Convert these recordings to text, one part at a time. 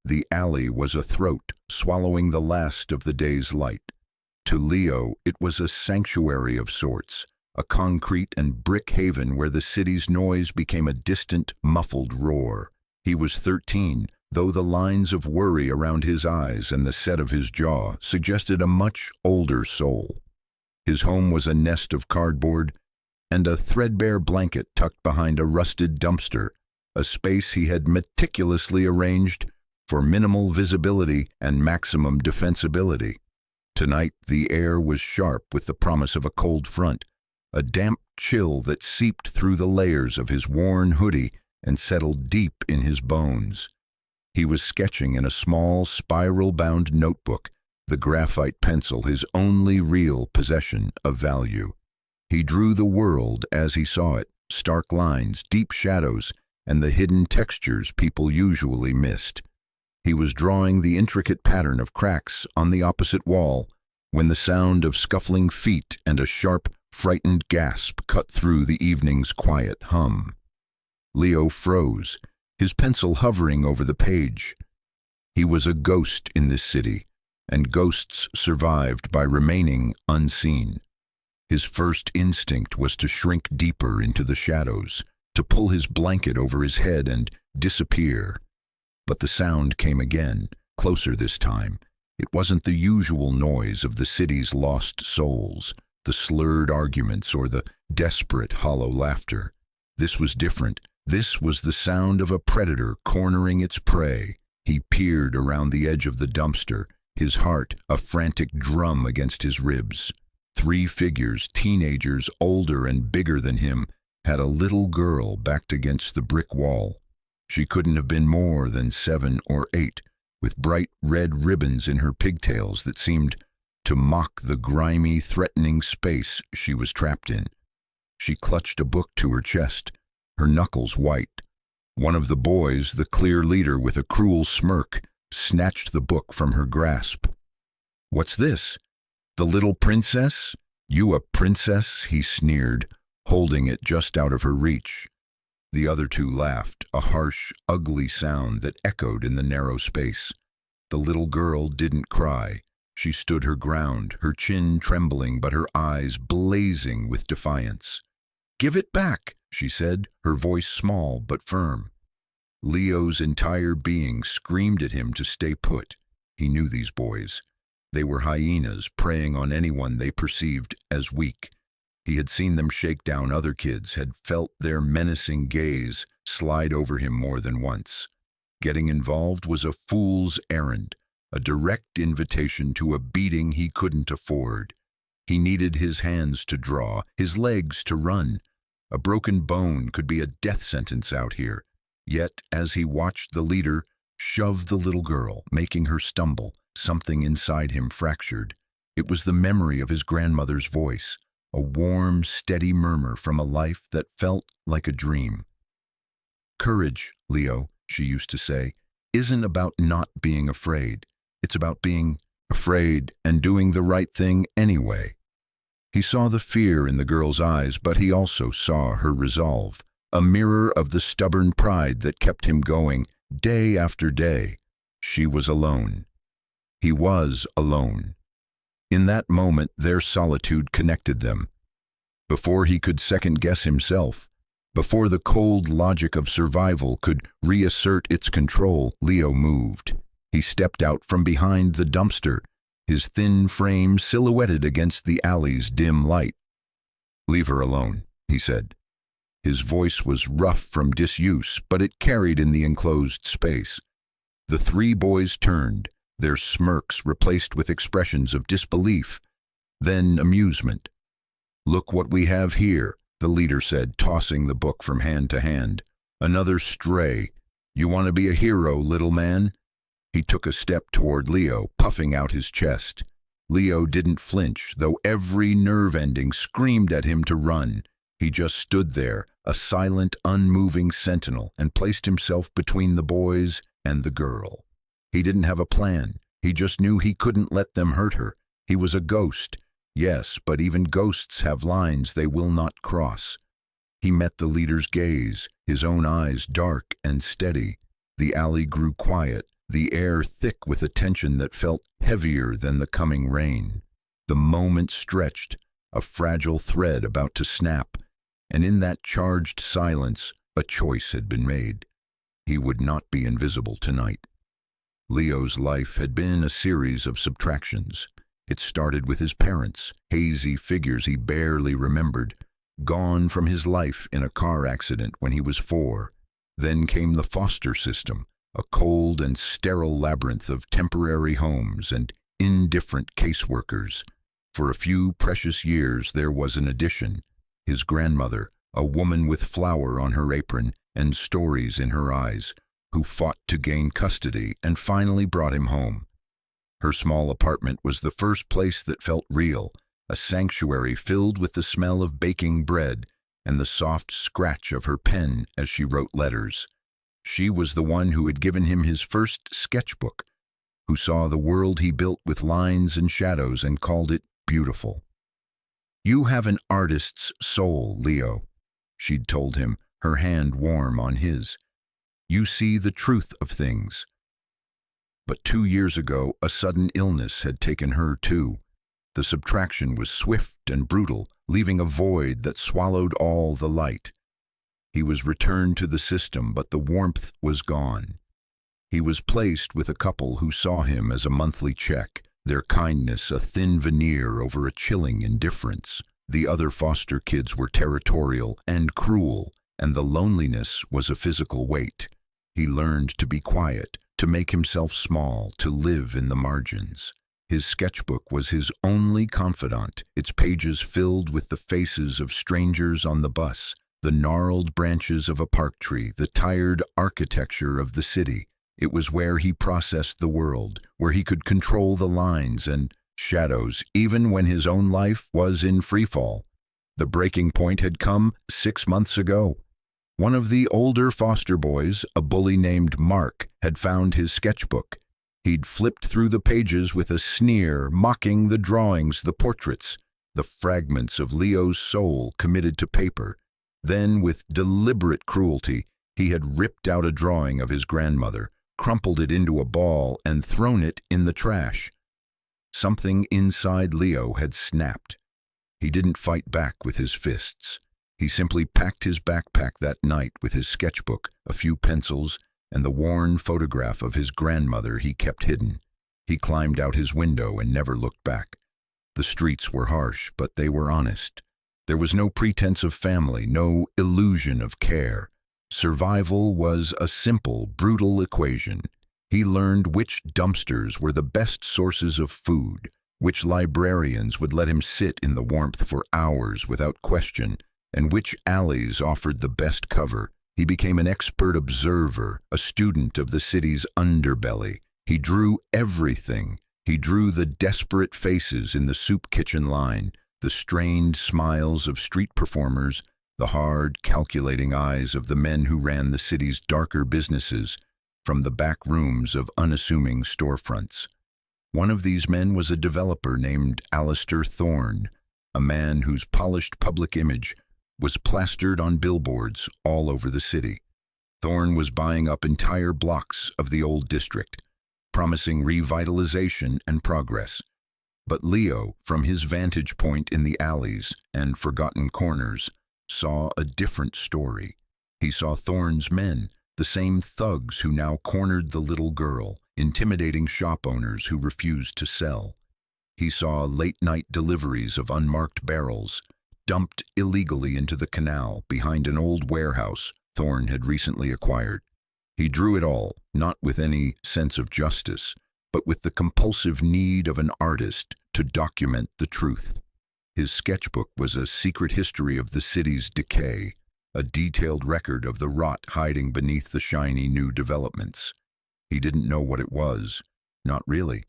The alley was a throat, swallowing the last of the day's light. To Leo, it was a sanctuary of sorts, a concrete and brick haven where the city's noise became a distant, muffled roar. He was 13, though the lines of worry around his eyes and the set of his jaw suggested a much older soul. His home was a nest of cardboard and a threadbare blanket tucked behind a rusted dumpster, a space he had meticulously arranged for minimal visibility and maximum defensibility. Tonight, the air was sharp with the promise of a cold front, a damp chill that seeped through the layers of his worn hoodie and settled deep in his bones. He was sketching in a small, spiral-bound notebook, the graphite pencil his only real possession of value. He drew the world as he saw it, stark lines, deep shadows, and the hidden textures people usually missed. He was drawing the intricate pattern of cracks on the opposite wall when the sound of scuffling feet and a sharp, frightened gasp cut through the evening's quiet hum. Leo froze, his pencil hovering over the page. He was a ghost in this city, and ghosts survived by remaining unseen. His first instinct was to shrink deeper into the shadows, to pull his blanket over his head and disappear. But the sound came again, closer this time. It wasn't the usual noise of the city's lost souls, the slurred arguments or the desperate, hollow laughter. This was different. This was the sound of a predator cornering its prey. He peered around the edge of the dumpster, his heart a frantic drum against his ribs. 3 figures, teenagers older and bigger than him, had a little girl backed against the brick wall. She couldn't have been more than 7 or 8, with bright red ribbons in her pigtails that seemed to mock the grimy, threatening space she was trapped in. She clutched a book to her chest, her knuckles white. One of the boys, the clear leader with a cruel smirk, snatched the book from her grasp. "What's this? The little princess? You a princess?" he sneered, holding it just out of her reach. The other 2 laughed, a harsh, ugly sound that echoed in the narrow space. The little girl didn't cry. She stood her ground, her chin trembling but her eyes blazing with defiance. "Give it back," she said, her voice small but firm. Leo's entire being screamed at him to stay put. He knew these boys. They were hyenas preying on anyone they perceived as weak. He had seen them shake down other kids, had felt their menacing gaze slide over him more than once. Getting involved was a fool's errand, a direct invitation to a beating he couldn't afford. He needed his hands to draw, his legs to run. A broken bone could be a death sentence out here. Yet, as he watched the leader shove the little girl, making her stumble, something inside him fractured. It was the memory of his grandmother's voice, a warm, steady murmur from a life that felt like a dream. "Courage, Leo," she used to say, "isn't about not being afraid. It's about being afraid and doing the right thing anyway." He saw the fear in the girl's eyes, but he also saw her resolve, a mirror of the stubborn pride that kept him going day after day. She was alone. He was alone. In that moment, their solitude connected them. Before he could second-guess himself, before the cold logic of survival could reassert its control, Leo moved. He stepped out from behind the dumpster, his thin frame silhouetted against the alley's dim light. "Leave her alone," he said. His voice was rough from disuse, but it carried in the enclosed space. The 3 boys turned, their smirks replaced with expressions of disbelief, then amusement. "Look what we have here," the leader said, tossing the book from hand to hand. "Another stray. You want to be a hero, little man?" He took a step toward Leo, puffing out his chest. Leo didn't flinch, though every nerve ending screamed at him to run. He just stood there, a silent, unmoving sentinel, and placed himself between the boys and the girl. He didn't have a plan. He just knew he couldn't let them hurt her. He was a ghost. Yes, but even ghosts have lines they will not cross. He met the leader's gaze, his own eyes dark and steady. The alley grew quiet, the air thick with a tension that felt heavier than the coming rain. The moment stretched, a fragile thread about to snap, and in that charged silence, a choice had been made. He would not be invisible tonight. Leo's life had been a series of subtractions. It started with his parents, hazy figures he barely remembered, gone from his life in a car accident when he was 4. Then came the foster system, a cold and sterile labyrinth of temporary homes and indifferent caseworkers. For a few precious years there was an addition, his grandmother, a woman with flour on her apron and stories in her eyes, who fought to gain custody and finally brought him home. Her small apartment was the first place that felt real, a sanctuary filled with the smell of baking bread and the soft scratch of her pen as she wrote letters. She was the one who had given him his first sketchbook, who saw the world he built with lines and shadows and called it beautiful. "You have an artist's soul, Leo," she'd told him, her hand warm on his. "You see the truth of things." But 2 years ago, a sudden illness had taken her too. The subtraction was swift and brutal, leaving a void that swallowed all the light. He was returned to the system, but the warmth was gone. He was placed with a couple who saw him as a monthly check, their kindness a thin veneer over a chilling indifference. The other foster kids were territorial and cruel, and the loneliness was a physical weight. He learned to be quiet, to make himself small, to live in the margins. His sketchbook was his only confidant, its pages filled with the faces of strangers on the bus, the gnarled branches of a park tree, the tired architecture of the city. It was where he processed the world, where he could control the lines and shadows, even when his own life was in freefall. The breaking point had come 6 months ago. One of the older foster boys, a bully named Mark, had found his sketchbook. He'd flipped through the pages with a sneer, mocking the drawings, the portraits, the fragments of Leo's soul committed to paper. Then, with deliberate cruelty, he had ripped out a drawing of his grandmother, crumpled it into a ball, and thrown it in the trash. Something inside Leo had snapped. He didn't fight back with his fists. He simply packed his backpack that night with his sketchbook, a few pencils, and the worn photograph of his grandmother he kept hidden. He climbed out his window and never looked back. The streets were harsh, but they were honest. There was no pretense of family, no illusion of care. Survival was a simple, brutal equation. He learned which dumpsters were the best sources of food, which librarians would let him sit in the warmth for hours without question, and which alleys offered the best cover. He became an expert observer, a student of the city's underbelly. He drew everything. He drew the desperate faces in the soup kitchen line, the strained smiles of street performers, the hard, calculating eyes of the men who ran the city's darker businesses from the back rooms of unassuming storefronts. One of these men was a developer named Alistair Thorne, a man whose polished public image was plastered on billboards all over the city. Thorne was buying up entire blocks of the old district, promising revitalization and progress. But Leo, from his vantage point in the alleys and forgotten corners, saw a different story. He saw Thorne's men, the same thugs who now cornered the little girl, intimidating shop owners who refused to sell. He saw late-night deliveries of unmarked barrels, dumped illegally into the canal behind an old warehouse Thorne had recently acquired. He drew it all, not with any sense of justice, but with the compulsive need of an artist to document the truth. His sketchbook was a secret history of the city's decay, a detailed record of the rot hiding beneath the shiny new developments. He didn't know what it was, not really,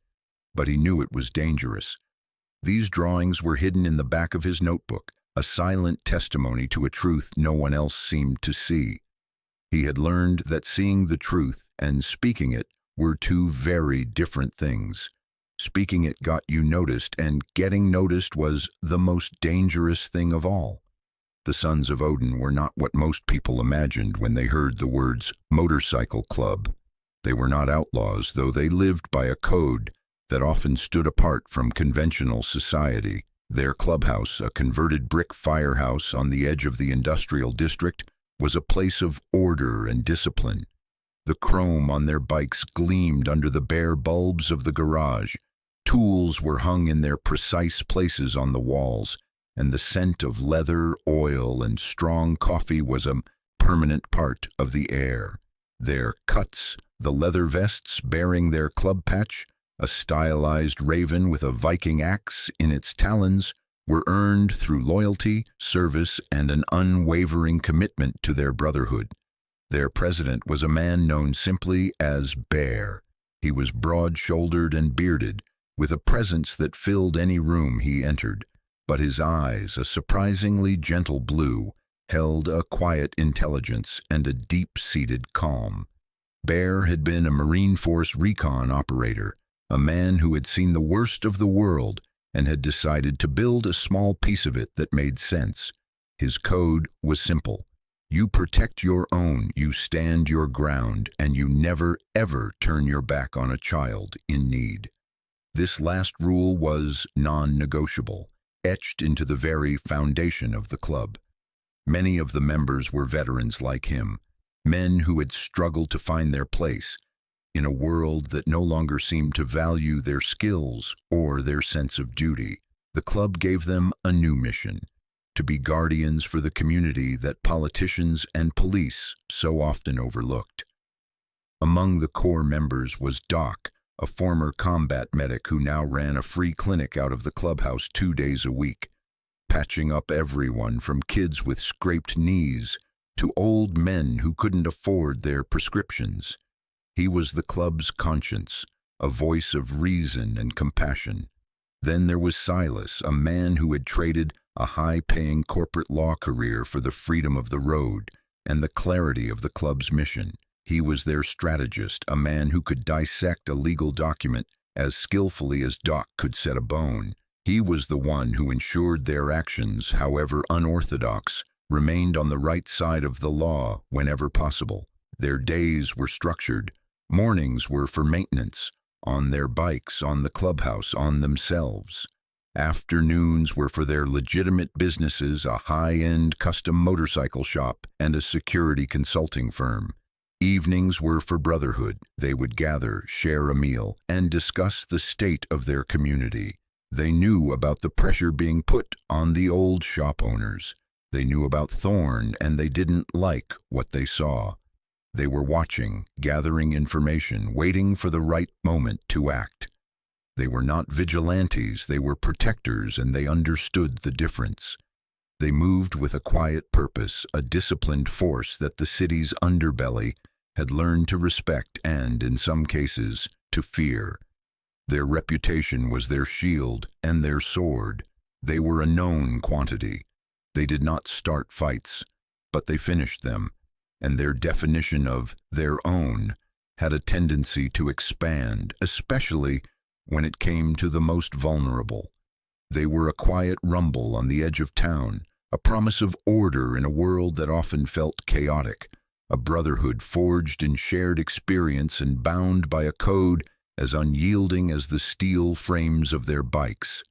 but he knew it was dangerous. These drawings were hidden in the back of his notebook, a silent testimony to a truth no one else seemed to see. He had learned that seeing the truth and speaking it were two very different things. Speaking it got you noticed, and getting noticed was the most dangerous thing of all. The Sons of Odin were not what most people imagined when they heard the words motorcycle club. They were not outlaws, though they lived by a code that often stood apart from conventional society. Their clubhouse, a converted brick firehouse on the edge of the industrial district, was a place of order and discipline. The chrome on their bikes gleamed under the bare bulbs of the garage. Tools were hung in their precise places on the walls, and the scent of leather, oil, and strong coffee was a permanent part of the air. Their cuts, the leather vests bearing their club patch, a stylized raven with a Viking axe in its talons, were earned through loyalty, service, and an unwavering commitment to their brotherhood. Their president was a man known simply as Bear. He was broad-shouldered and bearded, with a presence that filled any room he entered, but his eyes, a surprisingly gentle blue, held a quiet intelligence and a deep-seated calm. Bear had been a Marine Force recon operator, a man who had seen the worst of the world and had decided to build a small piece of it that made sense. His code was simple. You protect your own, you stand your ground, and you never, ever turn your back on a child in need. This last rule was non-negotiable, etched into the very foundation of the club. Many of the members were veterans like him, men who had struggled to find their place in a world that no longer seemed to value their skills or their sense of duty. The club gave them a new mission: to be guardians for the community that politicians and police so often overlooked. Among the core members was Doc, a former combat medic who now ran a free clinic out of the clubhouse 2 days a week, patching up everyone from kids with scraped knees to old men who couldn't afford their prescriptions. He was the club's conscience, a voice of reason and compassion. Then there was Silas, a man who had traded a high-paying corporate law career for the freedom of the road and the clarity of the club's mission. He was their strategist, a man who could dissect a legal document as skillfully as Doc could set a bone. He was the one who ensured their actions, however unorthodox, remained on the right side of the law whenever possible. Their days were structured. Mornings were for maintenance, on their bikes, on the clubhouse, on themselves. Afternoons were for their legitimate businesses, a high-end custom motorcycle shop and a security consulting firm. Evenings were for brotherhood. They would gather, share a meal, and discuss the state of their community. They knew about the pressure being put on the old shop owners. They knew about Thorn, and they didn't like what they saw. They were watching, gathering information, waiting for the right moment to act. They were not vigilantes, they were protectors, and they understood the difference. They moved with a quiet purpose, a disciplined force that the city's underbelly had learned to respect and, in some cases, to fear. Their reputation was their shield and their sword. They were a known quantity. They did not start fights, but they finished them, and their definition of their own had a tendency to expand, especially when it came to the most vulnerable. They were a quiet rumble on the edge of town, a promise of order in a world that often felt chaotic, a brotherhood forged in shared experience and bound by a code as unyielding as the steel frames of their bikes.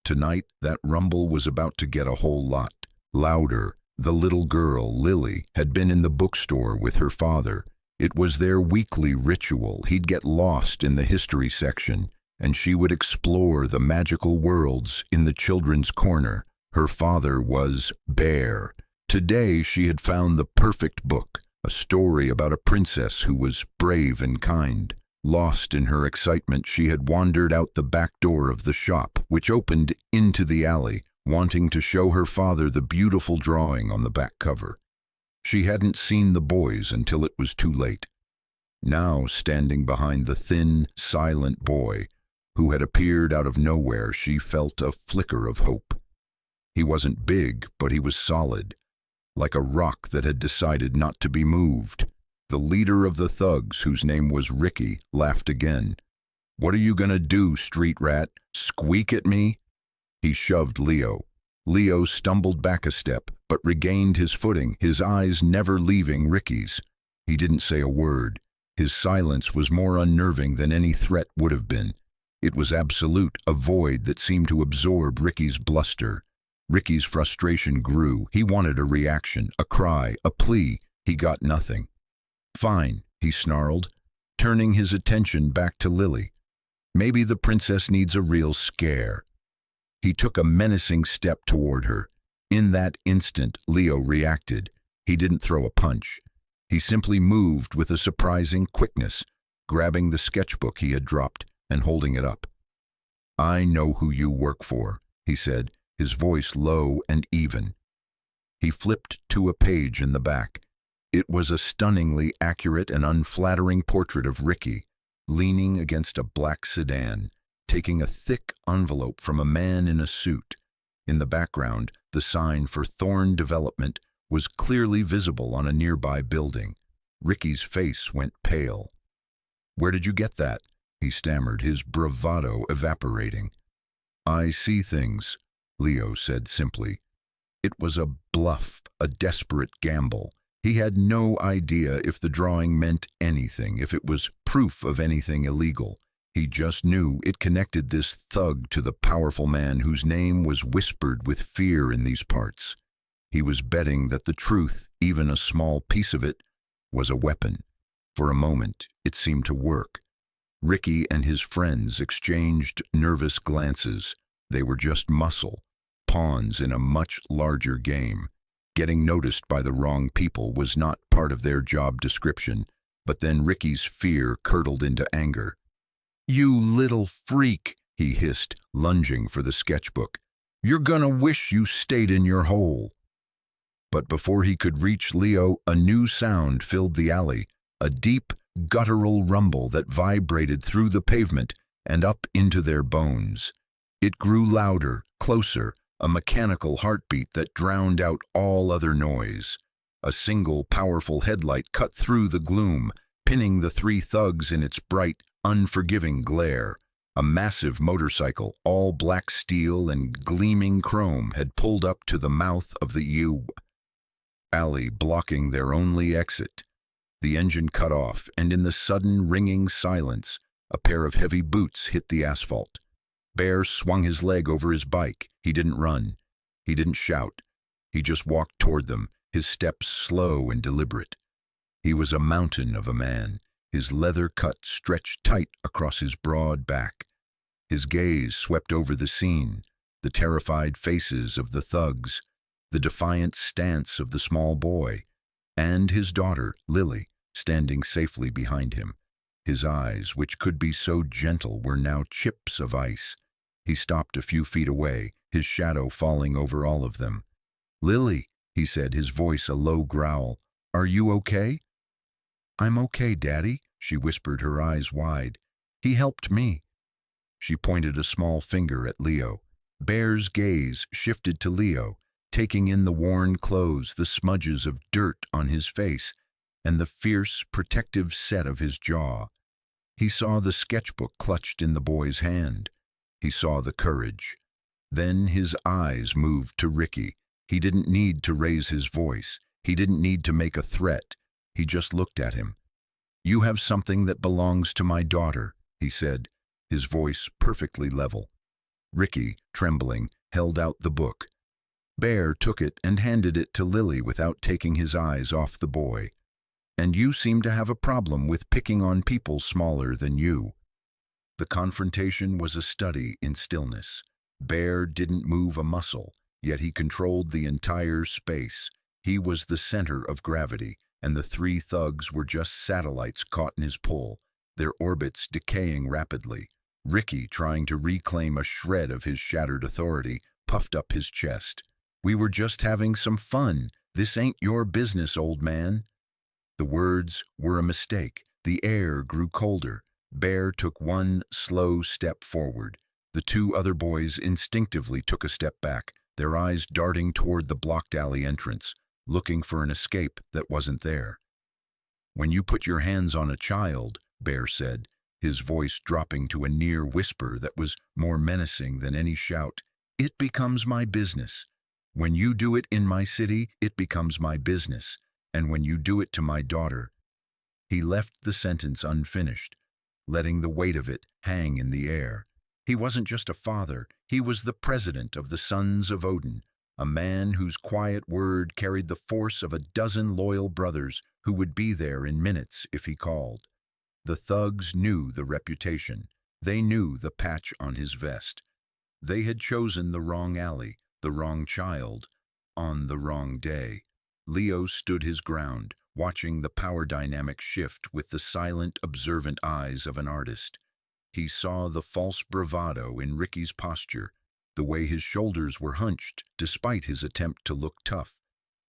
Tonight, that rumble was about to get a whole lot louder. The little girl, Lily, had been in the bookstore with her father. It was their weekly ritual. He'd get lost in the history section, and she would explore the magical worlds in the children's corner. Her father was Bear. Today she had found the perfect book, a story about a princess who was brave and kind. Lost in her excitement, she had wandered out the back door of the shop, which opened into the alley, wanting to show her father the beautiful drawing on the back cover. She hadn't seen the boys until it was too late. Now, standing behind the thin, silent boy, who had appeared out of nowhere, she felt a flicker of hope. He wasn't big, but he was solid, like a rock that had decided not to be moved. The leader of the thugs, whose name was Ricky, laughed again. "What are you gonna do, street rat? Squeak at me?" He shoved Leo. Leo stumbled back a step, but regained his footing, his eyes never leaving Ricky's. He didn't say a word. His silence was more unnerving than any threat would have been. It was absolute, a void that seemed to absorb Ricky's bluster. Ricky's frustration grew. He wanted a reaction, a cry, a plea. He got nothing. "Fine," he snarled, turning his attention back to Lily. "Maybe the princess needs a real scare." He took a menacing step toward her. In that instant, Leo reacted. He didn't throw a punch. He simply moved with a surprising quickness, grabbing the sketchbook he had dropped and holding it up. "I know who you work for," he said, his voice low and even. He flipped to a page in the back. It was a stunningly accurate and unflattering portrait of Ricky, leaning against a black sedan, taking a thick envelope from a man in a suit. In the background, the sign for Thorn Development was clearly visible on a nearby building. Ricky's face went pale. "Where did you get that?" he stammered, his bravado evaporating. "I see things," Leo said simply. It was a bluff, a desperate gamble. He had no idea if the drawing meant anything, if it was proof of anything illegal. He just knew it connected this thug to the powerful man whose name was whispered with fear in these parts. He was betting that the truth, even a small piece of it, was a weapon. For a moment, it seemed to work. Ricky and his friends exchanged nervous glances. They were just muscle, pawns in a much larger game. Getting noticed by the wrong people was not part of their job description, but then Ricky's fear curdled into anger. "You little freak," he hissed, lunging for the sketchbook. "You're gonna wish you stayed in your hole." But before he could reach Leo, a new sound filled the alley, a deep, guttural rumble that vibrated through the pavement and up into their bones. It grew louder, closer, a mechanical heartbeat that drowned out all other noise. A single, powerful headlight cut through the gloom, pinning the three thugs in its bright, unforgiving glare. A massive motorcycle, all black steel and gleaming chrome, had pulled up to the mouth of the alley, blocking their only exit. The engine cut off, and in the sudden ringing silence, a pair of heavy boots hit the asphalt. Bear swung his leg over his bike. He didn't run. He didn't shout. He just walked toward them, his steps slow and deliberate. He was a mountain of a man, his leather cut stretched tight across his broad back. His gaze swept over the scene, the terrified faces of the thugs, the defiant stance of the small boy, and his daughter, Lily, standing safely behind him. His eyes, which could be so gentle, were now chips of ice. He stopped a few feet away, his shadow falling over all of them. "Lily," he said, his voice a low growl, "are you okay?" "I'm okay, Daddy," she whispered, her eyes wide. "He helped me." She pointed a small finger at Leo. Bear's gaze shifted to Leo, taking in the worn clothes, the smudges of dirt on his face, and the fierce, protective set of his jaw. He saw the sketchbook clutched in the boy's hand. He saw the courage. Then his eyes moved to Ricky. He didn't need to raise his voice. He didn't need to make a threat. He just looked at him. "You have something that belongs to my daughter," he said, his voice perfectly level. Ricky, trembling, held out the book. Bear took it and handed it to Lily without taking his eyes off the boy. "And you seem to have a problem with picking on people smaller than you." The confrontation was a study in stillness. Bear didn't move a muscle, yet he controlled the entire space. He was the center of gravity, and the three thugs were just satellites caught in his pull, their orbits decaying rapidly. Ricky, trying to reclaim a shred of his shattered authority, puffed up his chest. "We were just having some fun. This ain't your business, old man." The words were a mistake. The air grew colder. Bear took one slow step forward. The two other boys instinctively took a step back, their eyes darting toward the blocked alley entrance, looking for an escape that wasn't there. "When you put your hands on a child," Bear said, his voice dropping to a near whisper that was more menacing than any shout, "it becomes my business. When you do it in my city, it becomes my business. And when you do it to my daughter..." He left the sentence unfinished, letting the weight of it hang in the air. He wasn't just a father, he was the president of the Sons of Odin, a man whose quiet word carried the force of a dozen loyal brothers who would be there in minutes if he called. The thugs knew the reputation. They knew the patch on his vest. They had chosen the wrong alley, the wrong child, on the wrong day. Leo stood his ground, watching the power dynamic shift with the silent, observant eyes of an artist. He saw the false bravado in Ricky's posture, the way his shoulders were hunched despite his attempt to look tough.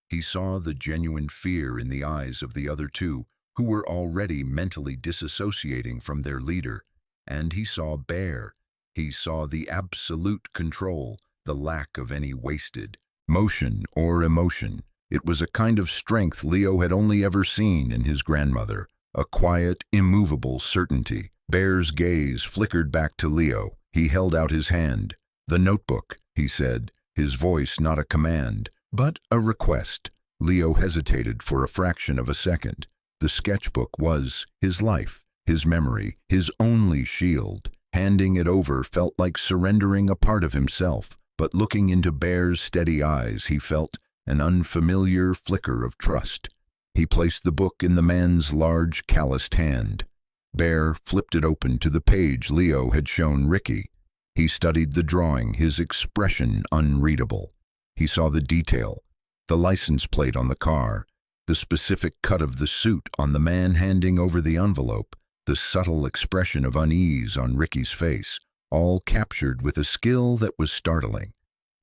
He saw the genuine fear in the eyes of the other two, who were already mentally disassociating from their leader. And he saw Bear. He saw the absolute control, the lack of any wasted motion or emotion. It was a kind of strength Leo had only ever seen in his grandmother, a quiet, immovable certainty. Bear's gaze flickered back to Leo. He held out his hand. "The notebook," he said, his voice not a command, but a request. Leo hesitated for a fraction of a second. The sketchbook was his life, his memory, his only shield. Handing it over felt like surrendering a part of himself, but looking into Bear's steady eyes, he felt an unfamiliar flicker of trust. He placed the book in the man's large, calloused hand. Bear flipped it open to the page Leo had shown Ricky. He studied the drawing, his expression unreadable. He saw the detail, the license plate on the car, the specific cut of the suit on the man handing over the envelope, the subtle expression of unease on Ricky's face, all captured with a skill that was startling.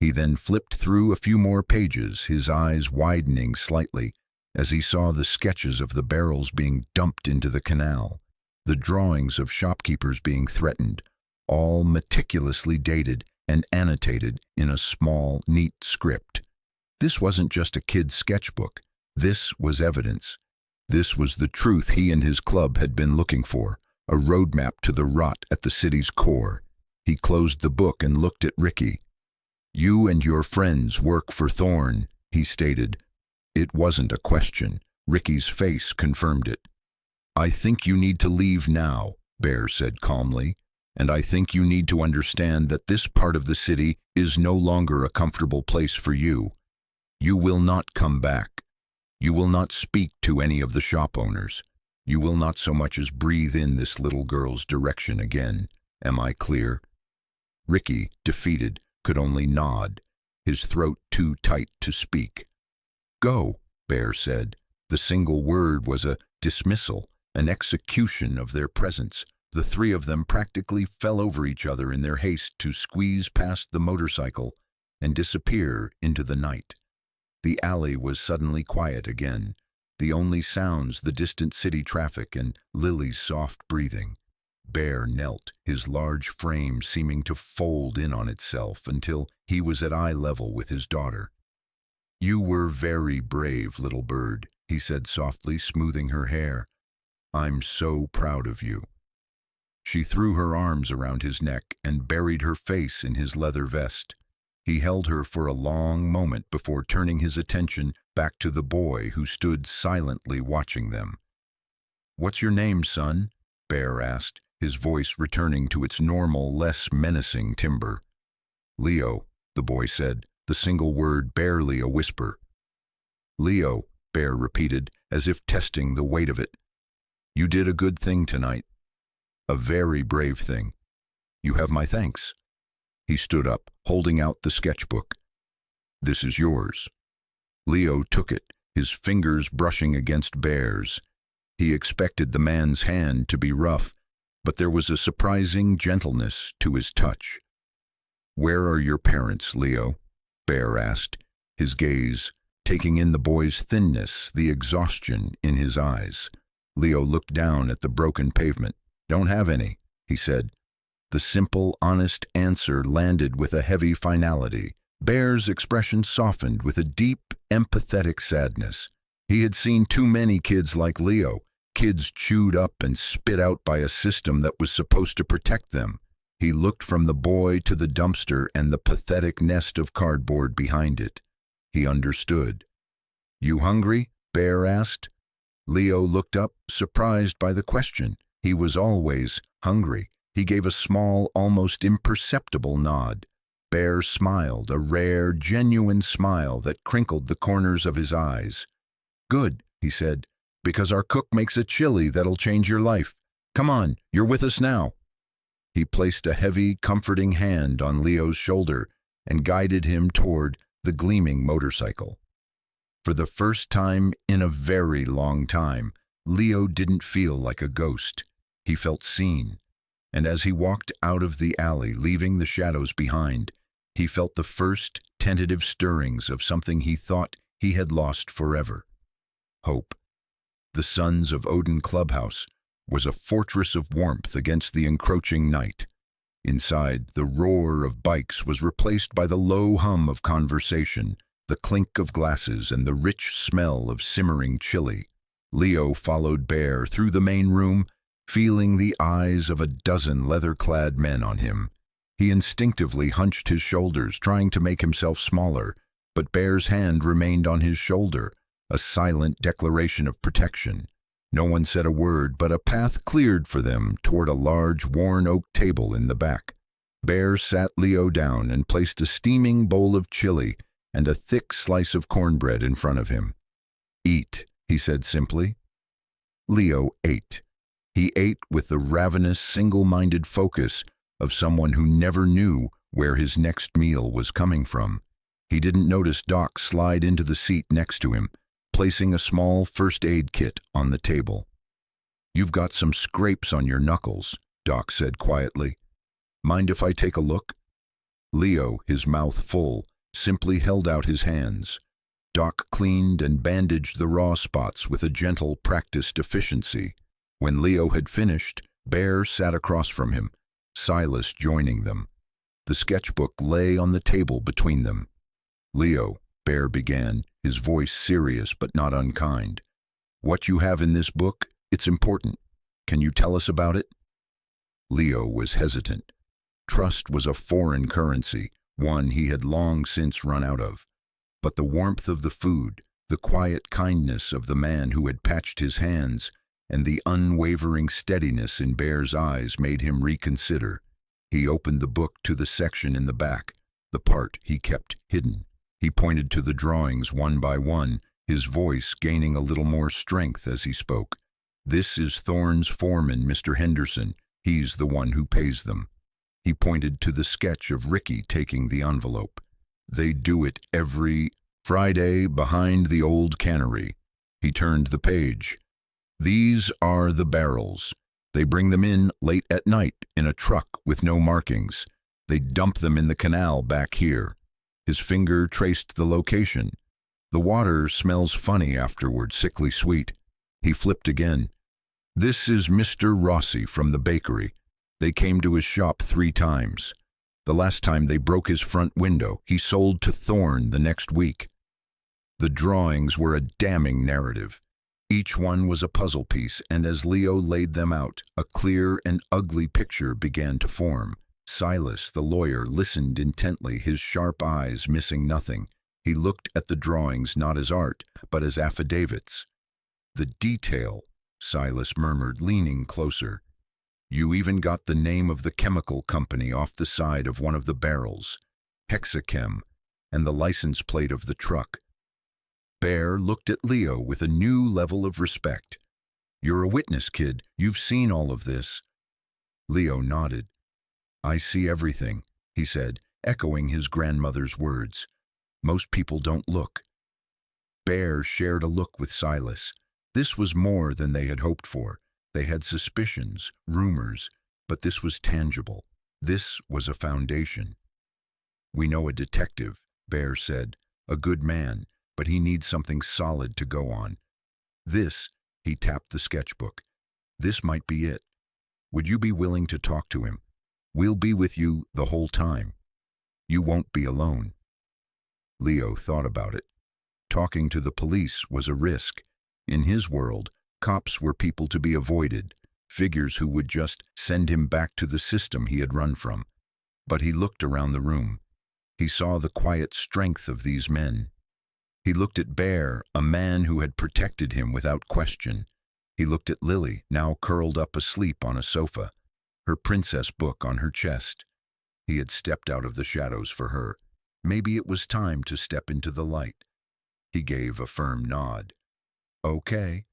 He then flipped through a few more pages, his eyes widening slightly as he saw the sketches of the barrels being dumped into the canal, the drawings of shopkeepers being threatened, all meticulously dated and annotated in a small, neat script. This wasn't just a kid's sketchbook. This was evidence. This was the truth he and his club had been looking for, a roadmap to the rot at the city's core. He closed the book and looked at Ricky. "You and your friends work for Thorn," he stated. It wasn't a question. Ricky's face confirmed it. "I think you need to leave now," Bear said calmly, "and I think you need to understand that this part of the city is no longer a comfortable place for you. You will not come back. You will not speak to any of the shop owners. You will not so much as breathe in this little girl's direction again. Am I clear?" Ricky, defeated, could only nod, his throat too tight to speak. "Go," Bear said. The single word was a dismissal, an execution of their presence. The three of them practically fell over each other in their haste to squeeze past the motorcycle and disappear into the night. The alley was suddenly quiet again, the only sounds the distant city traffic and Lily's soft breathing. Bear knelt, his large frame seeming to fold in on itself until he was at eye level with his daughter. "You were very brave, little bird," he said softly, smoothing her hair. "I'm so proud of you." She threw her arms around his neck and buried her face in his leather vest. He held her for a long moment before turning his attention back to the boy who stood silently watching them. "What's your name, son?" Bear asked, his voice returning to its normal, less menacing timbre. "Leo," the boy said, the single word barely a whisper. "Leo," Bear repeated, as if testing the weight of it. "You did a good thing tonight. A very brave thing. You have my thanks." He stood up, holding out the sketchbook. "This is yours." Leo took it, his fingers brushing against Bear's. He expected the man's hand to be rough, but there was a surprising gentleness to his touch. "Where are your parents, Leo?" Bear asked, his gaze taking in the boy's thinness, the exhaustion in his eyes. Leo looked down at the broken pavement. "Don't have any," he said. The simple, honest answer landed with a heavy finality. Bear's expression softened with a deep, empathetic sadness. He had seen too many kids like Leo, kids chewed up and spit out by a system that was supposed to protect them. He looked from the boy to the dumpster and the pathetic nest of cardboard behind it. He understood. "You hungry?" Bear asked. Leo looked up, surprised by the question. He was always hungry. He gave a small, almost imperceptible nod. Bear smiled, a rare, genuine smile that crinkled the corners of his eyes. "Good," he said, "because our cook makes a chili that'll change your life. Come on, you're with us now." He placed a heavy, comforting hand on Leo's shoulder and guided him toward the gleaming motorcycle. For the first time in a very long time, Leo didn't feel like a ghost. He felt seen. And as he walked out of the alley, leaving the shadows behind, he felt the first tentative stirrings of something he thought he had lost forever. Hope. The Sons of Odin clubhouse was a fortress of warmth against the encroaching night. Inside, the roar of bikes was replaced by the low hum of conversation, the clink of glasses, and the rich smell of simmering chili. Leo followed Bear through the main room, feeling the eyes of a dozen leather-clad men on him. He instinctively hunched his shoulders, trying to make himself smaller, but Bear's hand remained on his shoulder, a silent declaration of protection. No one said a word, but a path cleared for them toward a large, worn oak table in the back. Bear sat Leo down and placed a steaming bowl of chili and a thick slice of cornbread in front of him. "Eat," he said simply. Leo ate. He ate with the ravenous, single-minded focus of someone who never knew where his next meal was coming from. He didn't notice Doc slide into the seat next to him, placing a small first aid kit on the table. "You've got some scrapes on your knuckles," Doc said quietly. "Mind if I take a look?" Leo, his mouth full, simply held out his hands. Doc cleaned and bandaged the raw spots with a gentle, practiced efficiency. When Leo had finished, Bear sat across from him, Silas joining them. The sketchbook lay on the table between them. "Leo," Bear began, his voice serious but not unkind. "What you have in this book, it's important. Can you tell us about it?" Leo was hesitant. Trust was a foreign currency, one he had long since run out of. But the warmth of the food, the quiet kindness of the man who had patched his hands, and the unwavering steadiness in Bear's eyes made him reconsider. He opened the book to the section in the back, the part he kept hidden. He pointed to the drawings one by one, his voice gaining a little more strength as he spoke. "This is Thorne's foreman, Mr. Henderson. He's the one who pays them." He pointed to the sketch of Ricky taking the envelope. "They do it every Friday behind the old cannery." He turned the page. "These are the barrels. They bring them in late at night in a truck with no markings. They dump them in the canal back here." His finger traced the location. "The water smells funny afterward, sickly sweet." He flipped again. "This is Mr. Rossi from the bakery. They came to his shop 3 times. The last time they broke his front window. He sold to Thorne the next week." The drawings were a damning narrative. Each one was a puzzle piece, and as Leo laid them out, a clear and ugly picture began to form. Silas, the lawyer, listened intently, his sharp eyes missing nothing. He looked at the drawings not as art, but as affidavits. "The detail," Silas murmured, leaning closer. "You even got the name of the chemical company off the side of one of the barrels, Hexachem, and the license plate of the truck." Bear looked at Leo with a new level of respect. "You're a witness, kid. You've seen all of this." Leo nodded. "I see everything," he said, echoing his grandmother's words. "Most people don't look." Bear shared a look with Silas. This was more than they had hoped for. They had suspicions, rumors, but this was tangible. This was a foundation. "We know a detective," Bear said, "a good man, but he needs something solid to go on. This," he tapped the sketchbook, "this might be it. Would you be willing to talk to him? We'll be with you the whole time. You won't be alone." Leo thought about it. Talking to the police was a risk. In his world, cops were people to be avoided, figures who would just send him back to the system he had run from. But he looked around the room. He saw the quiet strength of these men. He looked at Bear, a man who had protected him without question. He looked at Lily, now curled up asleep on a sofa, her princess book on her chest. He had stepped out of the shadows for her. Maybe it was time to step into the light. He gave a firm nod. Okay.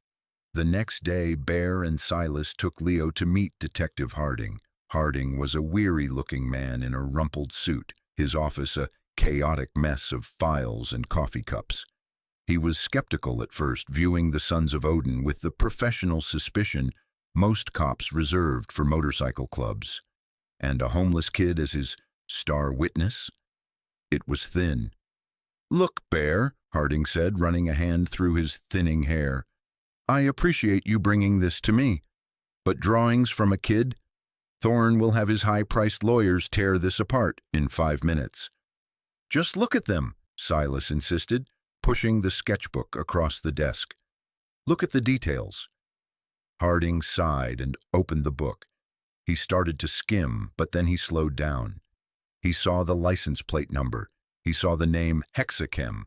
The next day, Bear and Silas took Leo to meet Detective Harding. Harding was a weary-looking man in a rumpled suit, his office a chaotic mess of files and coffee cups. He was skeptical at first, viewing the Sons of Odin with the professional suspicion most cops reserved for motorcycle clubs. And a homeless kid as his star witness? It was thin. "Look, Bear," Harding said, running a hand through his thinning hair. "I appreciate you bringing this to me. But drawings from a kid? Thorne will have his high-priced lawyers tear this apart in 5 minutes. "Just look at them," Silas insisted, pushing the sketchbook across the desk. "Look at the details." Harding sighed and opened the book. He started to skim, but then he slowed down. He saw the license plate number. He saw the name Hexachem.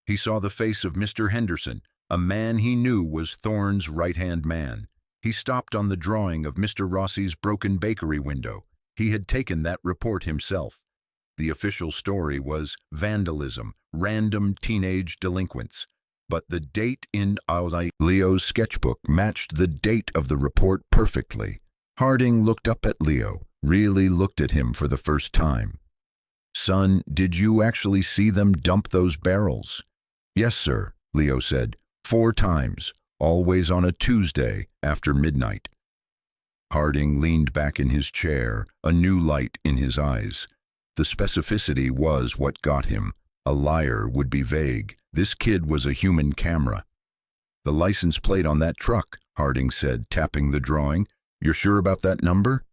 He saw the face of Mr. Henderson, a man he knew was Thorne's right-hand man. He stopped on the drawing of Mr. Rossi's broken bakery window. He had taken that report himself. The official story was vandalism, random teenage delinquents. But the date in Leo's sketchbook matched the date of the report perfectly. Harding looked up at Leo, really looked at him for the first time. "Son, did you actually see them dump those barrels?" "Yes, sir," Leo said. 4 times, always on a Tuesday after midnight." Harding leaned back in his chair, a new light in his eyes. The specificity was what got him. A liar would be vague. This kid was a human camera. "The license plate on that truck," Harding said, tapping the drawing. "You're sure about that number?"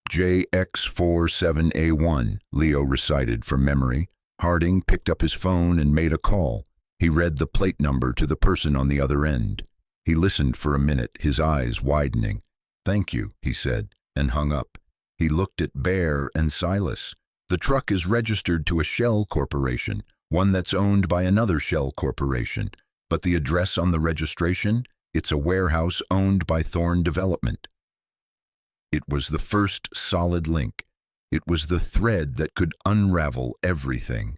"JX47A1, Leo recited from memory. Harding picked up his phone and made a call. He read the plate number to the person on the other end. He listened for a minute, his eyes widening. "Thank you," he said, and hung up. He looked at Bear and Silas. "The truck is registered to a shell corporation, one that's owned by another shell corporation. But the address on the registration? It's a warehouse owned by Thorne Development." It was the first solid link. It was the thread that could unravel everything.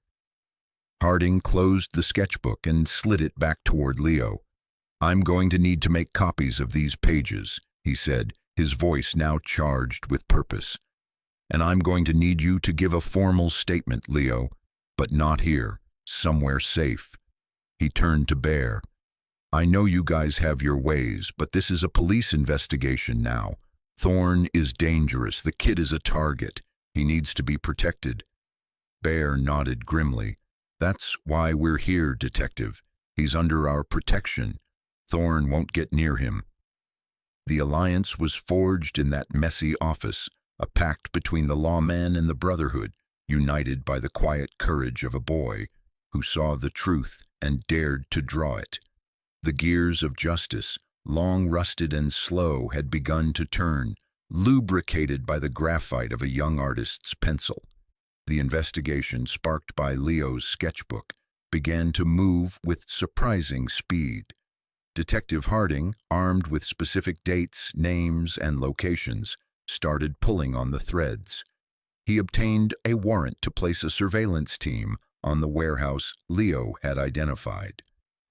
Harding closed the sketchbook and slid it back toward Leo. "I'm going to need to make copies of these pages," he said, his voice now charged with purpose. "And I'm going to need you to give a formal statement, Leo, but not here, somewhere safe." He turned to Bear. "I know you guys have your ways, but this is a police investigation now. Thorne is dangerous. The kid is a target. He needs to be protected." Bear nodded grimly. "That's why we're here, Detective. He's under our protection. Thorne won't get near him." The alliance was forged in that messy office, a pact between the lawman and the Brotherhood, united by the quiet courage of a boy who saw the truth and dared to draw it. The gears of justice, long rusted and slow, had begun to turn, lubricated by the graphite of a young artist's pencil. The investigation, sparked by Leo's sketchbook, began to move with surprising speed. Detective Harding, armed with specific dates, names, and locations, started pulling on the threads. He obtained a warrant to place a surveillance team on the warehouse Leo had identified.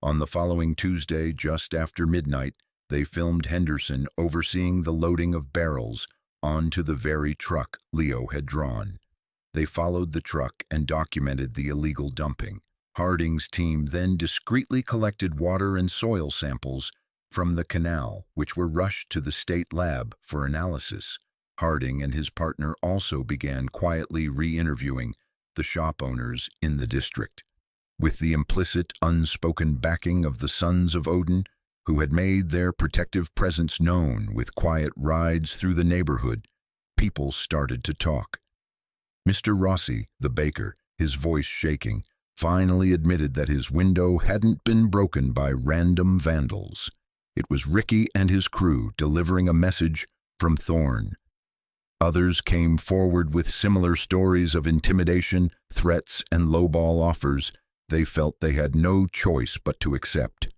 On the following Tuesday, just after midnight, they filmed Henderson overseeing the loading of barrels onto the very truck Leo had drawn. They followed the truck and documented the illegal dumping. Harding's team then discreetly collected water and soil samples from the canal, which were rushed to the state lab for analysis. Harding and his partner also began quietly re-interviewing the shop owners in the district. With the implicit, unspoken backing of the Sons of Odin, who had made their protective presence known with quiet rides through the neighborhood, people started to talk. Mr. Rossi, the baker, his voice shaking, finally admitted that his window hadn't been broken by random vandals. It was Ricky and his crew delivering a message from Thorne. Others came forward with similar stories of intimidation, threats, and lowball offers, they felt they had no choice but to accept.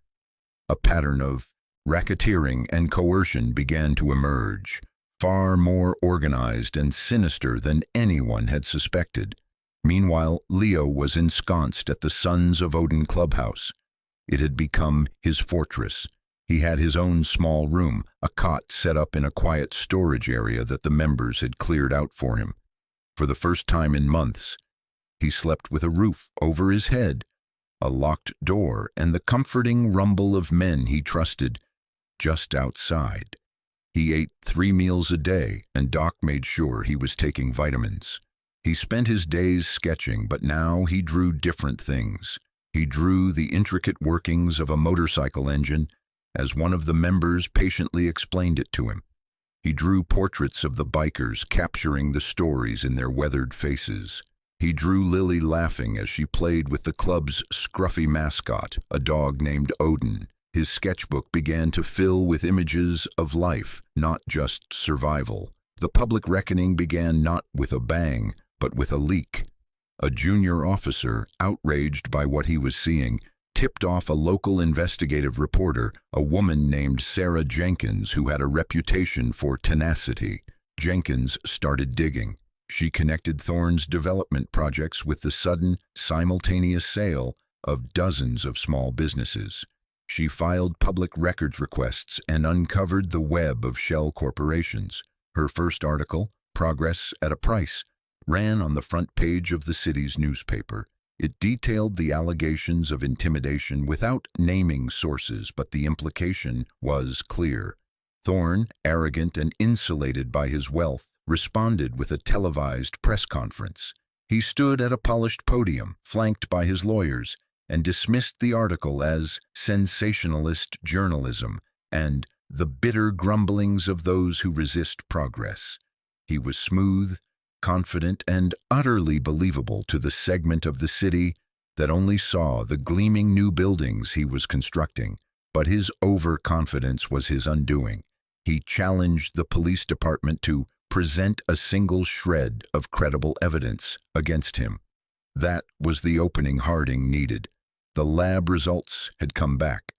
A pattern of racketeering and coercion began to emerge, far more organized and sinister than anyone had suspected. Meanwhile, Leo was ensconced at the Sons of Odin clubhouse. It had become his fortress. He had his own small room, a cot set up in a quiet storage area that the members had cleared out for him. For the first time in months, he slept with a roof over his head, a locked door, and the comforting rumble of men he trusted just outside. He ate 3 meals a day, and Doc made sure he was taking vitamins. He spent his days sketching, but now he drew different things. He drew the intricate workings of a motorcycle engine, as one of the members patiently explained it to him. He drew portraits of the bikers, capturing the stories in their weathered faces. He drew Lily laughing as she played with the club's scruffy mascot, a dog named Odin. His sketchbook began to fill with images of life, not just survival. The public reckoning began not with a bang, but with a leak. A junior officer, outraged by what he was seeing, tipped off a local investigative reporter, a woman named Sarah Jenkins, who had a reputation for tenacity. Jenkins started digging. She connected Thorne's development projects with the sudden, simultaneous sale of dozens of small businesses. She filed public records requests and uncovered the web of shell corporations. Her first article, Progress at a Price, ran on the front page of the city's newspaper. It detailed the allegations of intimidation without naming sources, but the implication was clear. Thorne, arrogant and insulated by his wealth, responded with a televised press conference. He stood at a polished podium, flanked by his lawyers, and dismissed the article as sensationalist journalism and the bitter grumblings of those who resist progress. He was smooth, confident, and utterly believable to the segment of the city that only saw the gleaming new buildings he was constructing. But his overconfidence was his undoing. He challenged the police department to present a single shred of credible evidence against him. That was the opening Harding needed. The lab results had come back.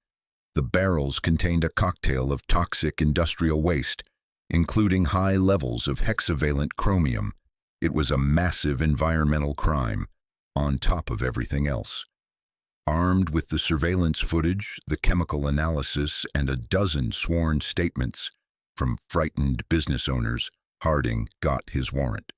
The barrels contained a cocktail of toxic industrial waste, including high levels of hexavalent chromium. It was a massive environmental crime, on top of everything else. Armed with the surveillance footage, the chemical analysis, and a dozen sworn statements from frightened business owners, Harding got his warrant.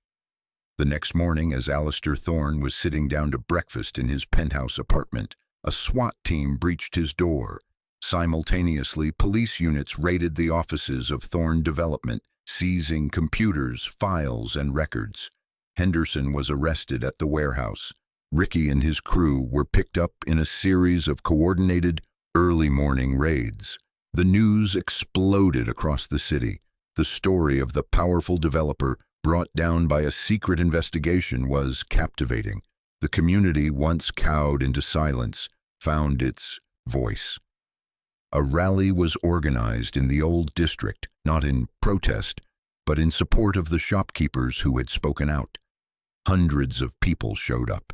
The next morning, as Alistair Thorne was sitting down to breakfast in his penthouse apartment, a SWAT team breached his door. Simultaneously, police units raided the offices of Thorne Development, seizing computers, files, and records. Henderson was arrested at the warehouse. Ricky and his crew were picked up in a series of coordinated, early morning raids. The news exploded across the city. The story of the powerful developer brought down by a secret investigation was captivating. The community, once cowed into silence, found its voice. A rally was organized in the old district, not in protest, but in support of the shopkeepers who had spoken out. Hundreds of people showed up.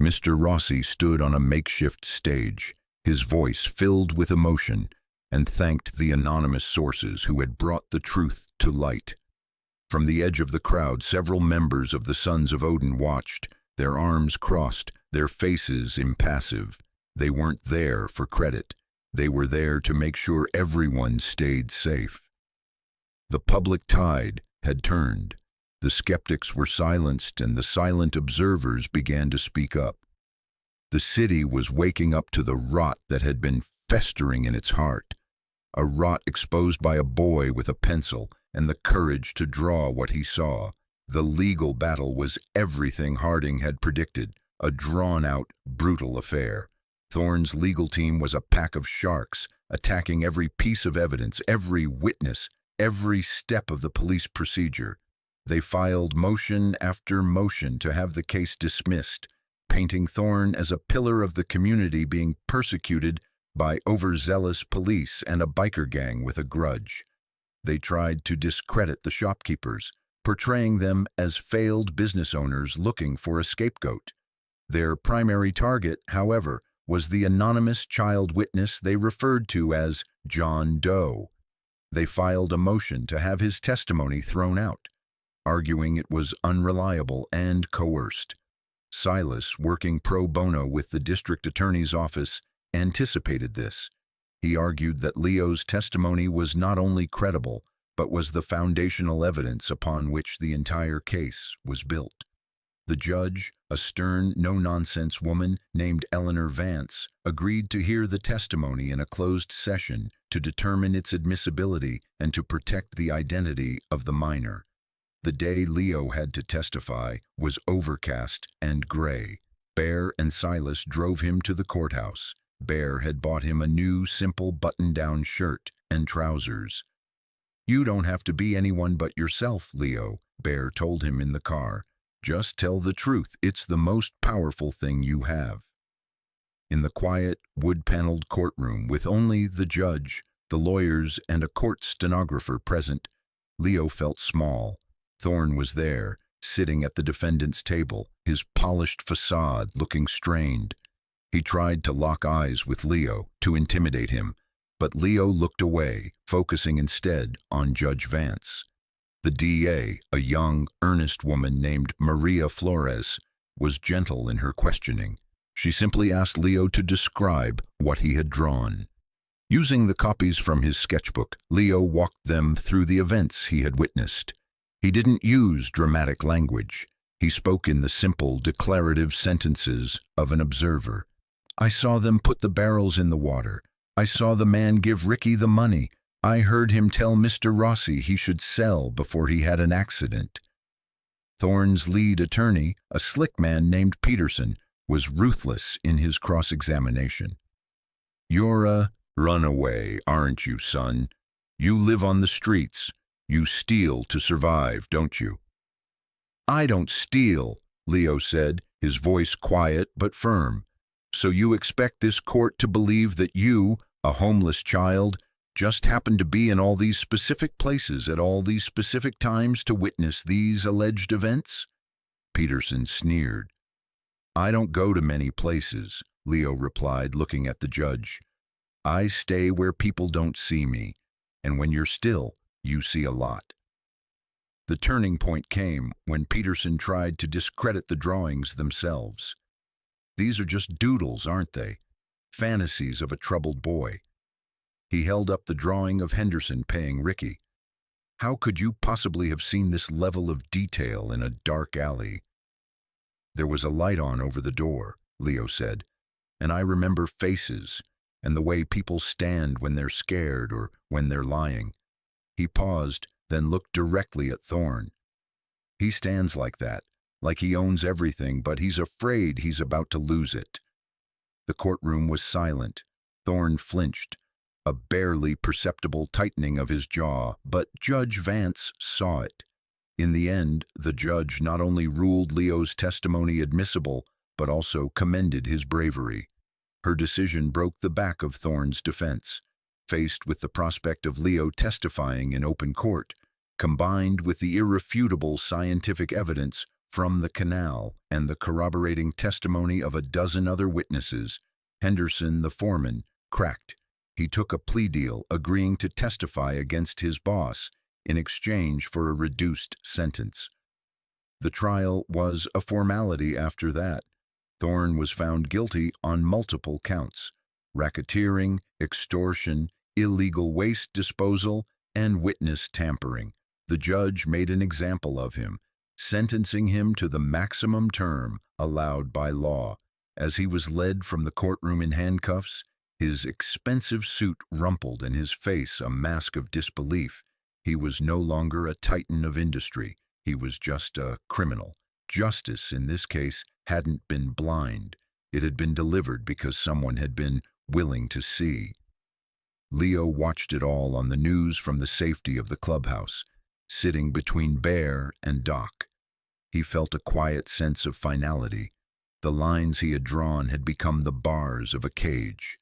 Mr. Rossi stood on a makeshift stage, his voice filled with emotion, and thanked the anonymous sources who had brought the truth to light. From the edge of the crowd, several members of the Sons of Odin watched, their arms crossed, their faces impassive. They weren't there for credit. They were there to make sure everyone stayed safe. The public tide had turned. The skeptics were silenced, and the silent observers began to speak up. The city was waking up to the rot that had been festering in its heart, a rot exposed by a boy with a pencil and the courage to draw what he saw. The legal battle was everything Harding had predicted, a drawn-out, brutal affair. Thorne's legal team was a pack of sharks, attacking every piece of evidence, every witness, every step of the police procedure. They filed motion after motion to have the case dismissed, painting Thorne as a pillar of the community being persecuted by overzealous police and a biker gang with a grudge. They tried to discredit the shopkeepers, portraying them as failed business owners looking for a scapegoat. Their primary target, however, was the anonymous child witness they referred to as John Doe. They filed a motion to have his testimony thrown out, arguing it was unreliable and coerced. Silas, working pro bono with the district attorney's office, anticipated this. He argued that Leo's testimony was not only credible, but was the foundational evidence upon which the entire case was built. The judge, a stern, no-nonsense woman named Eleanor Vance, agreed to hear the testimony in a closed session to determine its admissibility and to protect the identity of the minor. The day Leo had to testify was overcast and gray. Bear and Silas drove him to the courthouse. Bear had bought him a new, simple button-down shirt and trousers. "You don't have to be anyone but yourself, Leo," Bear told him in the car. "Just tell the truth. It's the most powerful thing you have." In the quiet, wood-paneled courtroom, with only the judge, the lawyers, and a court stenographer present, Leo felt small. Thorne was there, sitting at the defendant's table, his polished facade looking strained. He tried to lock eyes with Leo, to intimidate him, but Leo looked away, focusing instead on Judge Vance. The DA, a young, earnest woman named Maria Flores, was gentle in her questioning. She simply asked Leo to describe what he had drawn. Using the copies from his sketchbook, Leo walked them through the events he had witnessed. He didn't use dramatic language. He spoke in the simple, declarative sentences of an observer. "I saw them put the barrels in the water. I saw the man give Ricky the money. I heard him tell Mr. Rossi he should sell before he had an accident." Thorne's lead attorney, a slick man named Peterson, was ruthless in his cross-examination. "You're a runaway, aren't you, son? You live on the streets. You steal to survive, don't you?" "I don't steal," Leo said, his voice quiet but firm. "So you expect this court to believe that you, a homeless child, just happened to be in all these specific places at all these specific times to witness these alleged events?" Peterson sneered. "I don't go to many places," Leo replied, looking at the judge. "I stay where people don't see me, and when you're still, you see a lot." The turning point came when Peterson tried to discredit the drawings themselves. "These are just doodles, aren't they? Fantasies of a troubled boy." He held up the drawing of Henderson paying Ricky. "How could you possibly have seen this level of detail in a dark alley?" "There was a light on over the door," Leo said, "and I remember faces and the way people stand when they're scared or when they're lying." He paused, then looked directly at Thorne. "He stands like that, like he owns everything, but he's afraid he's about to lose it." The courtroom was silent. Thorne flinched, a barely perceptible tightening of his jaw, but Judge Vance saw it. In the end, the judge not only ruled Leo's testimony admissible, but also commended his bravery. Her decision broke the back of Thorne's defense. Faced with the prospect of Leo testifying in open court, combined with the irrefutable scientific evidence from the canal and the corroborating testimony of a dozen other witnesses, Henderson, the foreman, cracked. He took a plea deal, agreeing to testify against his boss in exchange for a reduced sentence. The trial was a formality after that. Thorne was found guilty on multiple counts: racketeering, extortion, illegal waste disposal, and witness tampering. The judge made an example of him, sentencing him to the maximum term allowed by law. As he was led from the courtroom in handcuffs, his expensive suit rumpled and his face a mask of disbelief. He was no longer a titan of industry. He was just a criminal. Justice, in this case, hadn't been blind. It had been delivered because someone had been willing to see. Leo watched it all on the news from the safety of the clubhouse, sitting between Bear and Doc. He felt a quiet sense of finality. The lines he had drawn had become the bars of a cage.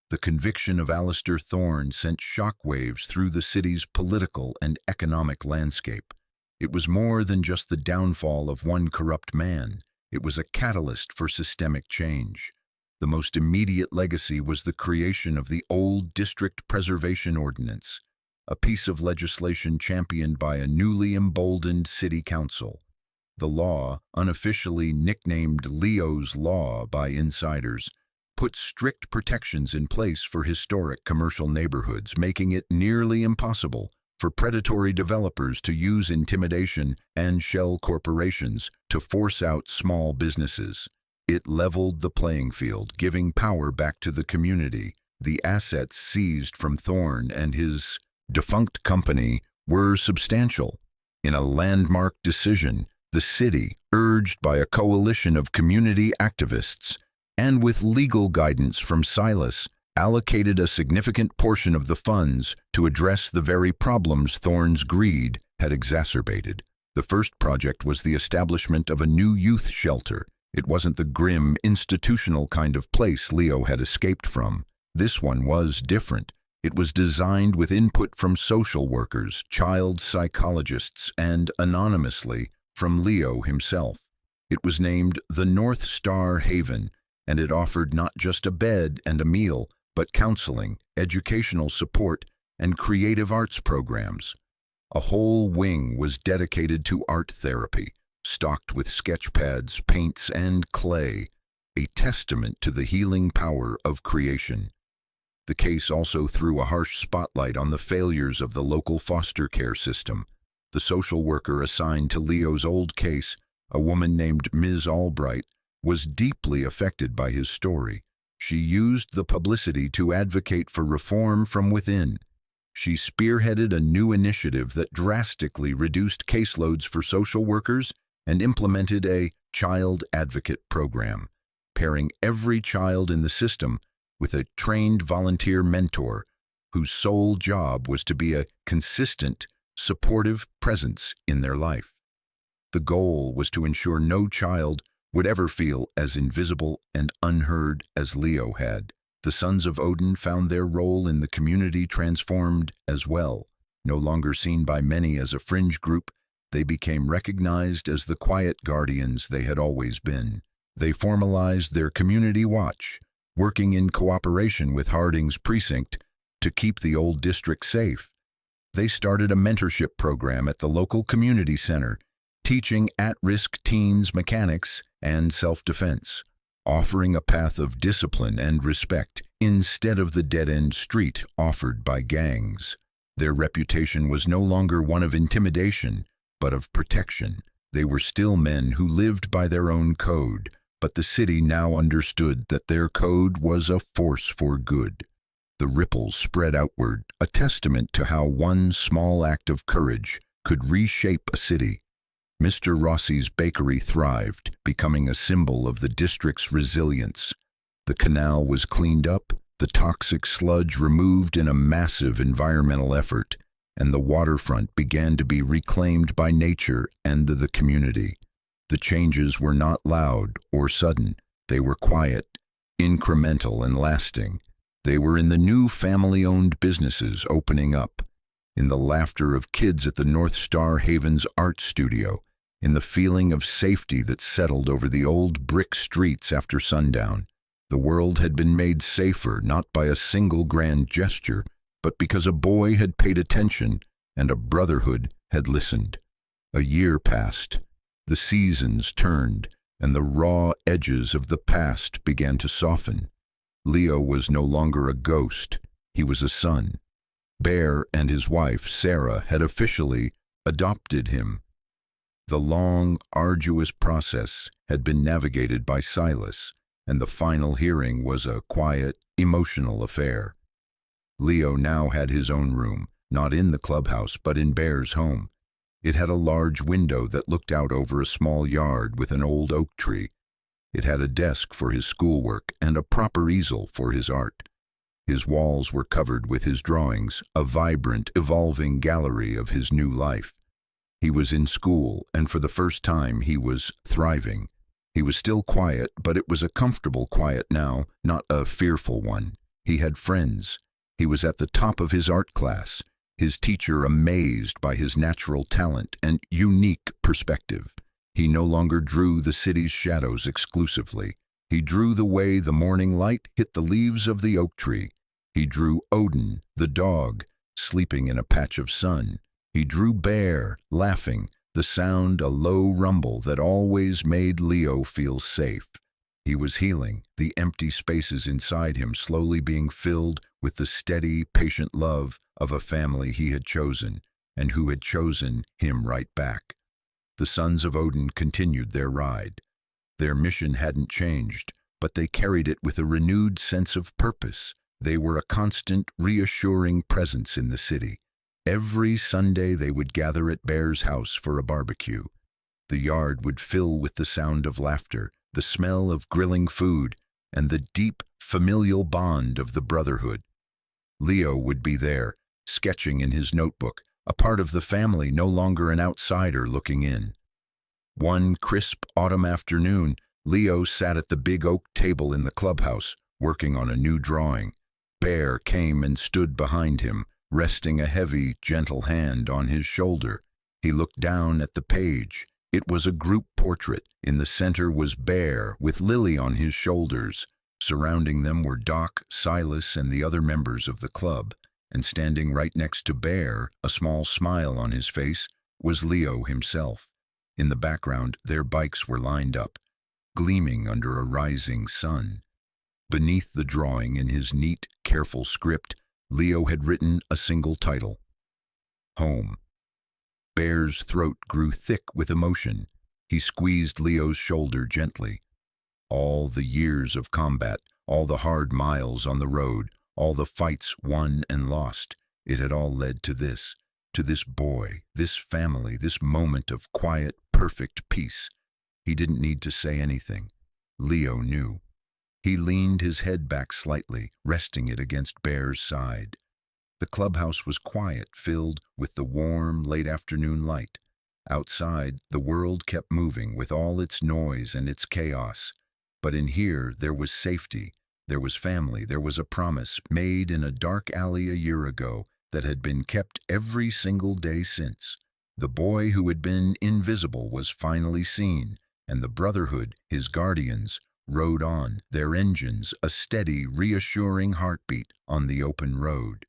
The conviction of Alistair Thorne sent shockwaves through the city's political and economic landscape. It was more than just the downfall of one corrupt man. It was a catalyst for systemic change. The most immediate legacy was the creation of the Old District Preservation Ordinance, a piece of legislation championed by a newly emboldened city council. The law, unofficially nicknamed Leo's Law by insiders, put strict protections in place for historic commercial neighborhoods, making it nearly impossible for predatory developers to use intimidation and shell corporations to force out small businesses. It leveled the playing field, giving power back to the community. The assets seized from Thorne and his defunct company were substantial. In a landmark decision, the city, urged by a coalition of community activists, and with legal guidance from Silas, allocated a significant portion of the funds to address the very problems Thorne's greed had exacerbated. The first project was the establishment of a new youth shelter. It wasn't the grim, institutional kind of place Leo had escaped from. This one was different. It was designed with input from social workers, child psychologists, and anonymously from Leo himself. It was named the North Star Haven, and it offered not just a bed and a meal, but counseling, educational support, and creative arts programs. A whole wing was dedicated to art therapy, stocked with sketch pads, paints, and clay, a testament to the healing power of creation. The case also threw a harsh spotlight on the failures of the local foster care system. The social worker assigned to Leo's old case, a woman named Ms. Albright, was deeply affected by his story. She used the publicity to advocate for reform from within. She spearheaded a new initiative that drastically reduced caseloads for social workers and implemented a child advocate program, pairing every child in the system with a trained volunteer mentor whose sole job was to be a consistent, supportive presence in their life. The goal was to ensure no child would ever feel as invisible and unheard as Leo had. The Sons of Odin found their role in the community transformed as well. No longer seen by many as a fringe group, they became recognized as the quiet guardians they had always been. They formalized their community watch, working in cooperation with Harding's precinct to keep the old district safe. They started a mentorship program at the local community center, teaching at-risk teens mechanics and self-defense, offering a path of discipline and respect instead of the dead-end street offered by gangs. Their reputation was no longer one of intimidation, but of protection. They were still men who lived by their own code, but the city now understood that their code was a force for good. The ripples spread outward, a testament to how one small act of courage could reshape a city. Mr. Rossi's bakery thrived, becoming a symbol of the district's resilience. The canal was cleaned up, the toxic sludge removed in a massive environmental effort, and the waterfront began to be reclaimed by nature and the community. The changes were not loud or sudden. They were quiet, incremental, and lasting. They were in the new family-owned businesses opening up, in the laughter of kids at the North Star Haven's art studio, in the feeling of safety that settled over the old brick streets after sundown. The world had been made safer not by a single grand gesture, but because a boy had paid attention and a brotherhood had listened. A year passed. The seasons turned, and the raw edges of the past began to soften. Leo was no longer a ghost. He was a son. Bear and his wife, Sarah, had officially adopted him. The long, arduous process had been navigated by Silas, and the final hearing was a quiet, emotional affair. Leo now had his own room, not in the clubhouse, but in Bear's home. It had a large window that looked out over a small yard with an old oak tree. It had a desk for his schoolwork and a proper easel for his art. His walls were covered with his drawings, a vibrant, evolving gallery of his new life. He was in school, and for the first time he was thriving. He was still quiet, but it was a comfortable quiet now, not a fearful one. He had friends. He was at the top of his art class, his teacher amazed by his natural talent and unique perspective. He no longer drew the city's shadows exclusively. He drew the way the morning light hit the leaves of the oak tree. He drew Odin, the dog, sleeping in a patch of sun. He drew Bear, laughing, the sound a low rumble that always made Leo feel safe. He was healing, the empty spaces inside him slowly being filled with the steady, patient love of a family he had chosen, and who had chosen him right back. The sons of Odin continued their ride. Their mission hadn't changed, but they carried it with a renewed sense of purpose. They were a constant, reassuring presence in the city. Every Sunday they would gather at Bear's house for a barbecue. The yard would fill with the sound of laughter, the smell of grilling food, and the deep, familial bond of the brotherhood. Leo would be there, sketching in his notebook, a part of the family, no longer an outsider looking in. One crisp autumn afternoon, Leo sat at the big oak table in the clubhouse, working on a new drawing. Bear came and stood behind him, resting a heavy, gentle hand on his shoulder. He looked down at the page. It was a group portrait. In the center was Bear, with Lily on his shoulders. Surrounding them were Doc, Silas, and the other members of the club. And standing right next to Bear, a small smile on his face, was Leo himself. In the background, their bikes were lined up, gleaming under a rising sun. Beneath the drawing, in his neat, careful script, Leo had written a single title: Home. Bear's throat grew thick with emotion. He squeezed Leo's shoulder gently. All the years of combat, all the hard miles on the road, all the fights won and lost, it had all led to this boy, this family, this moment of quiet, perfect peace. He didn't need to say anything. Leo knew. He leaned his head back slightly, resting it against Bear's side. The clubhouse was quiet, filled with the warm, late-afternoon light. Outside, the world kept moving with all its noise and its chaos. But in here, there was safety, there was family, there was a promise made in a dark alley a year ago that had been kept every single day since. The boy who had been invisible was finally seen, and the Brotherhood, his guardians, rode on, their engines a steady, reassuring heartbeat on the open road.